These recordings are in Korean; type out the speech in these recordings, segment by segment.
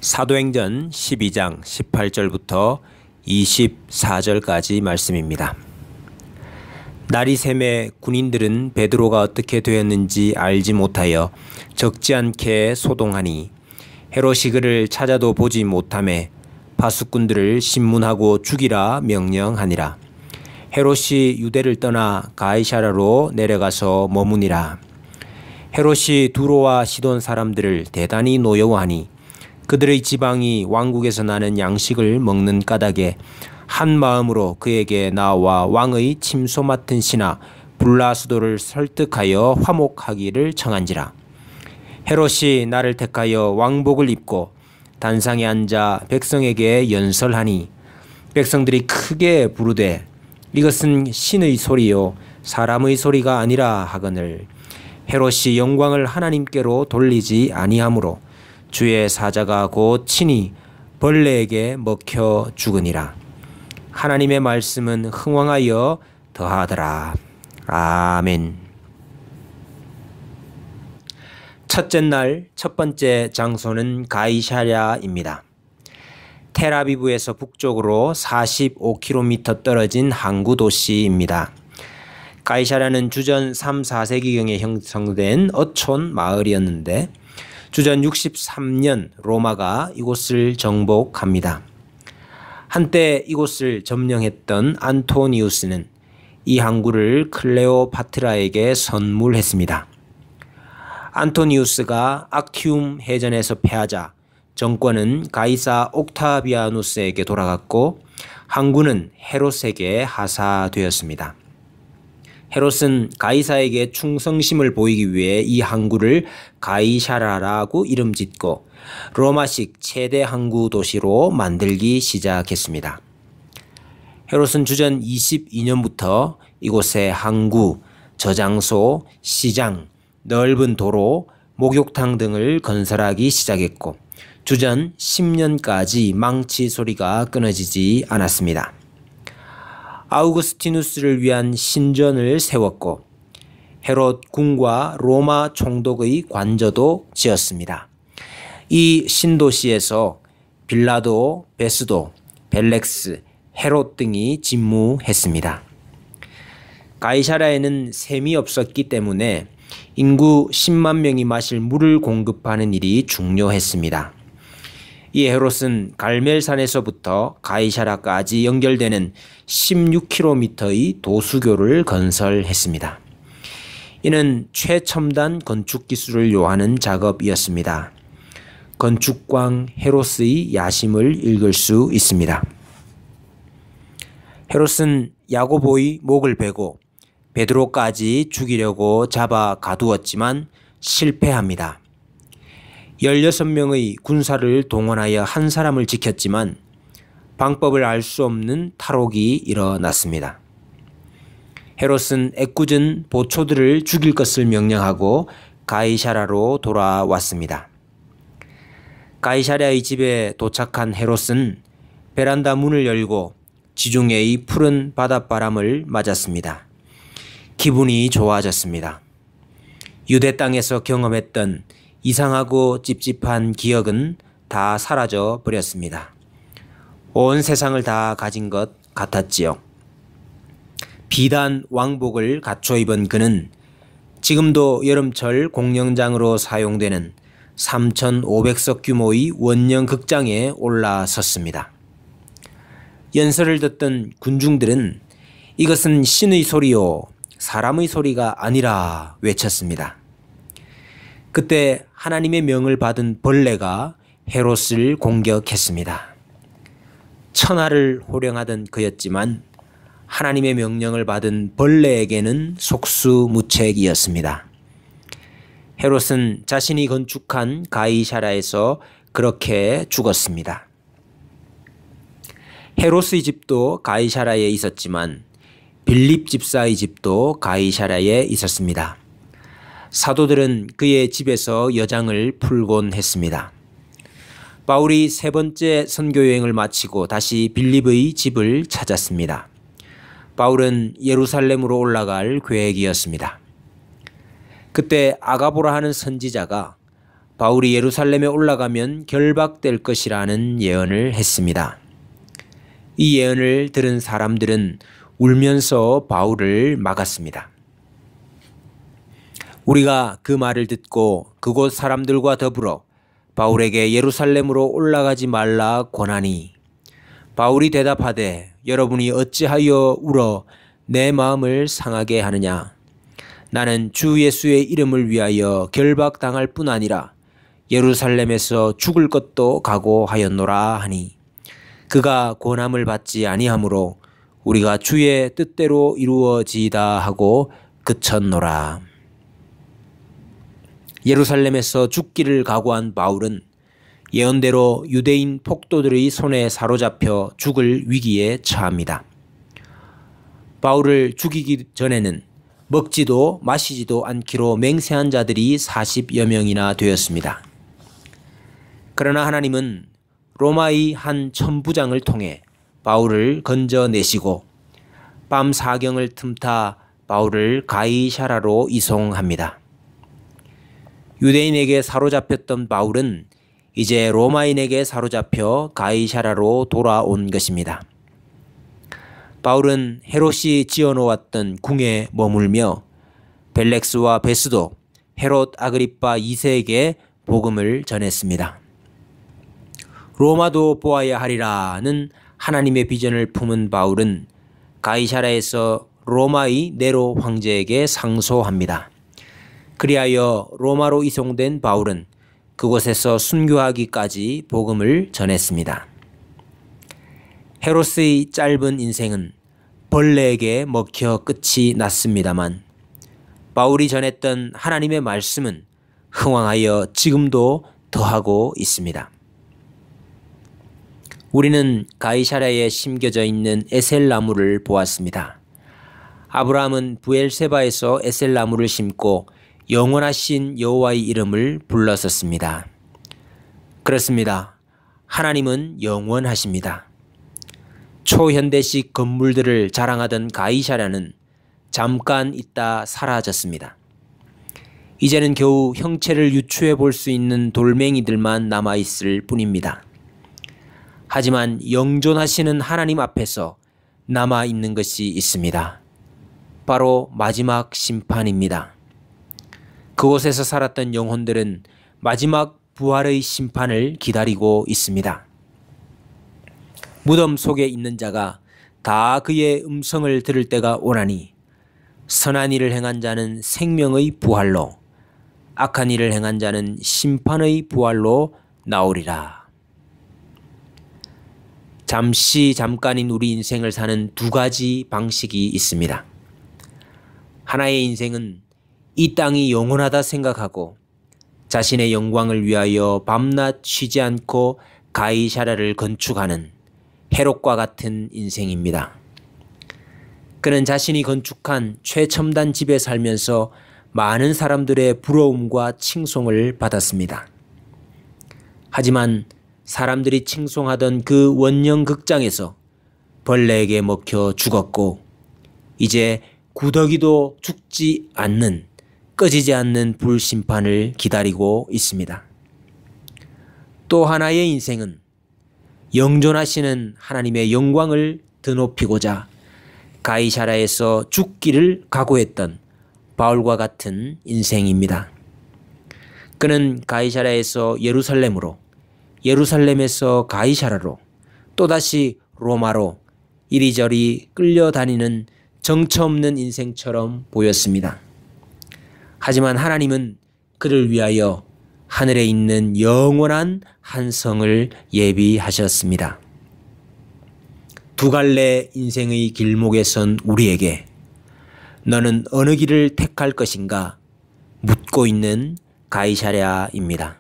사도행전 12장 18절부터 24절까지 말씀입니다. 날이 새매 군인들은 베드로가 어떻게 되었는지 알지 못하여 적지 않게 소동하니 헤롯이 그를 찾아도 보지 못하매 파수꾼들을 신문하고 죽이라 명령하니라. 헤롯이 유대를 떠나 가이사랴로 내려가서 머무니라. 헤롯이 두로와 시돈 사람들을 대단히 노여워하니 그들의 지방이 왕국에서 나는 양식을 먹는 까닭에 한 마음으로 그에게 나와 왕의 침소 맡은 신하 블라수도를 설득하여 화목하기를 청한지라. 헤롯이 나를 택하여 왕복을 입고 단상에 앉아 백성에게 연설하니 백성들이 크게 부르되 이것은 신의 소리요 사람의 소리가 아니라 하거늘 헤롯이 영광을 하나님께로 돌리지 아니하므로 주의 사자가 곧 친히 벌레에게 먹혀 죽으니라. 하나님의 말씀은 흥왕하여 더하더라. 아멘. 첫째 날 첫 번째 장소는 가이사랴입니다. 텔아비브에서 북쪽으로 45km 떨어진 항구 도시입니다. 가이사랴는 주전 3, 4세기경에 형성된 어촌 마을이었는데 주전 63년 로마가 이곳을 정복합니다. 한때 이곳을 점령했던 안토니우스는 이 항구를 클레오파트라에게 선물했습니다. 안토니우스가 악티움 해전에서 패하자 정권은 가이사 옥타비아누스에게 돌아갔고 항구는 헤롯에게 하사되었습니다. 헤롯은 가이사에게 충성심을 보이기 위해 이 항구를 가이사랴라고 이름짓고 로마식 최대 항구 도시로 만들기 시작했습니다. 헤롯은 주전 22년부터 이곳에 항구, 저장소, 시장, 넓은 도로, 목욕탕 등을 건설하기 시작했고 주전 10년까지 망치 소리가 끊어지지 않았습니다. 아우구스티누스를 위한 신전을 세웠고 헤롯 궁과 로마 총독의 관저도 지었습니다. 이 신도시에서 빌라도, 베스도, 벨렉스, 헤롯 등이 진무했습니다. 가이사랴에는 샘이 없었기 때문에 인구 10만 명이 마실 물을 공급하는 일이 중요했습니다. 이 헤롯은 갈멜산에서부터 가이사랴까지 연결되는 16km의 도수교를 건설했습니다. 이는 최첨단 건축 기술을 요하는 작업이었습니다. 건축광 헤롯의 야심을 읽을 수 있습니다. 헤롯은 야고보의 목을 베고 베드로까지 죽이려고 잡아 가두었지만 실패합니다. 16명의 군사를 동원하여 한 사람을 지켰지만 방법을 알 수 없는 탈옥이 일어났습니다. 헤롯은 애꿎은 보초들을 죽일 것을 명령하고 가이사랴로 돌아왔습니다. 가이사랴의 집에 도착한 헤롯은 베란다 문을 열고 지중해의 푸른 바닷바람을 맞았습니다. 기분이 좋아졌습니다. 유대 땅에서 경험했던 이상하고 찝찝한 기억은 다 사라져 버렸습니다. 온 세상을 다 가진 것 같았지요. 비단 왕복을 갖춰 입은 그는 지금도 여름철 공연장으로 사용되는 3,500석 규모의 원형 극장에 올라섰습니다. 연설을 듣던 군중들은 이것은 신의 소리요 사람의 소리가 아니라 외쳤습니다. 그때 하나님의 명을 받은 벌레가 헤롯을 공격했습니다. 천하를 호령하던 그였지만 하나님의 명령을 받은 벌레에게는 속수무책이었습니다. 헤롯은 자신이 건축한 가이사랴에서 그렇게 죽었습니다. 헤롯의 집도 가이사랴에 있었지만 빌립 집사의 집도 가이사랴에 있었습니다. 사도들은 그의 집에서 여장을 풀곤 했습니다. 바울이 세 번째 선교여행을 마치고 다시 빌립의 집을 찾았습니다. 바울은 예루살렘으로 올라갈 계획이었습니다. 그때 아가보라 하는 선지자가 바울이 예루살렘에 올라가면 결박될 것이라는 예언을 했습니다. 이 예언을 들은 사람들은 울면서 바울을 막았습니다. 우리가 그 말을 듣고 그곳 사람들과 더불어 바울에게 예루살렘으로 올라가지 말라 권하니, 바울이 대답하되 여러분이 어찌하여 울어 내 마음을 상하게 하느냐. 나는 주 예수의 이름을 위하여 결박당할 뿐 아니라 예루살렘에서 죽을 것도 각오하였노라 하니, 그가 권함을 받지 아니하므로 우리가 주의 뜻대로 이루어지이다 하고 그쳤노라. 예루살렘에서 죽기를 각오한 바울은 예언대로 유대인 폭도들의 손에 사로잡혀 죽을 위기에 처합니다. 바울을 죽이기 전에는 먹지도 마시지도 않기로 맹세한 자들이 40여 명이나 되었습니다. 그러나 하나님은 로마의 한 천부장을 통해 바울을 건져내시고 밤 사경을 틈타 바울을 가이사라로 이송합니다. 유대인에게 사로잡혔던 바울은 이제 로마인에게 사로잡혀 가이사라로 돌아온 것입니다. 바울은 헤롯이 지어놓았던 궁에 머물며 벨렉스와 베스도, 헤롯 아그리파 2세에게 복음을 전했습니다. 로마도 보아야 하리라는 하나님의 비전을 품은 바울은 가이사라에서 로마의 네로 황제에게 상소합니다. 그리하여 로마로 이송된 바울은 그곳에서 순교하기까지 복음을 전했습니다. 헤롯의 짧은 인생은 벌레에게 먹혀 끝이 났습니다만, 바울이 전했던 하나님의 말씀은 흥왕하여 지금도 더하고 있습니다. 우리는 가이사랴에 심겨져 있는 에셀나무를 보았습니다. 아브라함은 부엘세바에서 에셀나무를 심고 영원하신 여호와의 이름을 불렀었습니다. 그렇습니다. 하나님은 영원하십니다. 초현대식 건물들을 자랑하던 가이사랴는 잠깐 있다 사라졌습니다. 이제는 겨우 형체를 유추해 볼 수 있는 돌멩이들만 남아있을 뿐입니다. 하지만 영존하시는 하나님 앞에서 남아있는 것이 있습니다. 바로 마지막 심판입니다. 그곳에서 살았던 영혼들은 마지막 부활의 심판을 기다리고 있습니다. 무덤 속에 있는 자가 다 그의 음성을 들을 때가 오나니, 선한 일을 행한 자는 생명의 부활로, 악한 일을 행한 자는 심판의 부활로 나오리라. 잠깐인 우리 인생을 사는 두 가지 방식이 있습니다. 하나의 인생은 이 땅이 영원하다 생각하고 자신의 영광을 위하여 밤낮 쉬지 않고 가이사랴를 건축하는 헤롯과 같은 인생입니다. 그는 자신이 건축한 최첨단 집에 살면서 많은 사람들의 부러움과 칭송을 받았습니다. 하지만 사람들이 칭송하던 그 원형 극장에서 벌레에게 먹혀 죽었고, 이제 구더기도 죽지 않는, 꺼지지 않는 불심판을 기다리고 있습니다. 또 하나의 인생은 영존하시는 하나님의 영광을 드높이고자 가이사랴에서 죽기를 각오했던 바울과 같은 인생입니다. 그는 가이사랴에서 예루살렘으로, 예루살렘에서 가이사랴로, 또다시 로마로 이리저리 끌려다니는 정처 없는 인생처럼 보였습니다. 하지만 하나님은 그를 위하여 하늘에 있는 영원한 한 성을 예비하셨습니다. 두 갈래 인생의 길목에 선 우리에게 너는 어느 길을 택할 것인가 묻고 있는 가이사랴입니다.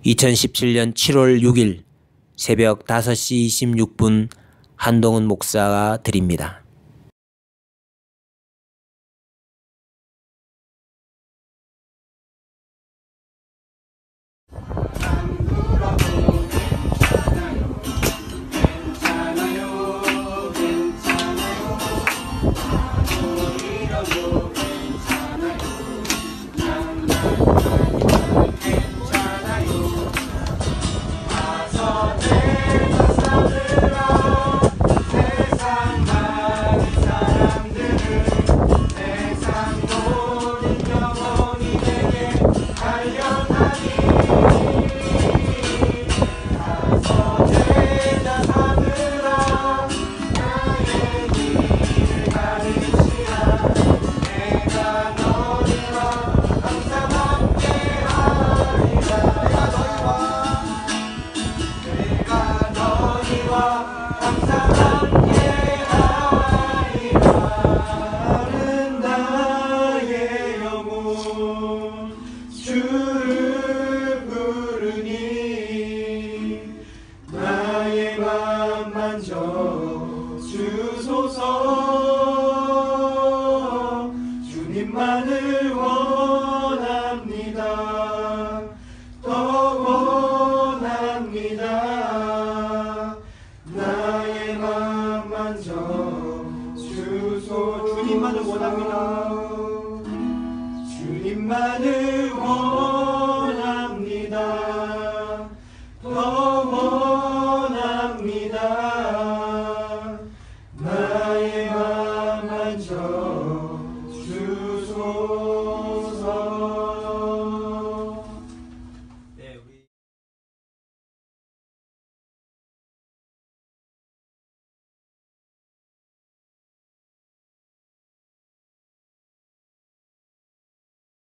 2017년 7월 6일 새벽 5시 26분 한동훈 목사가 드립니다. 괜찮아요. 주님만을 원합니다. 더 원합니다. 나의 맘 만져 주소. 주님만을 원합니다.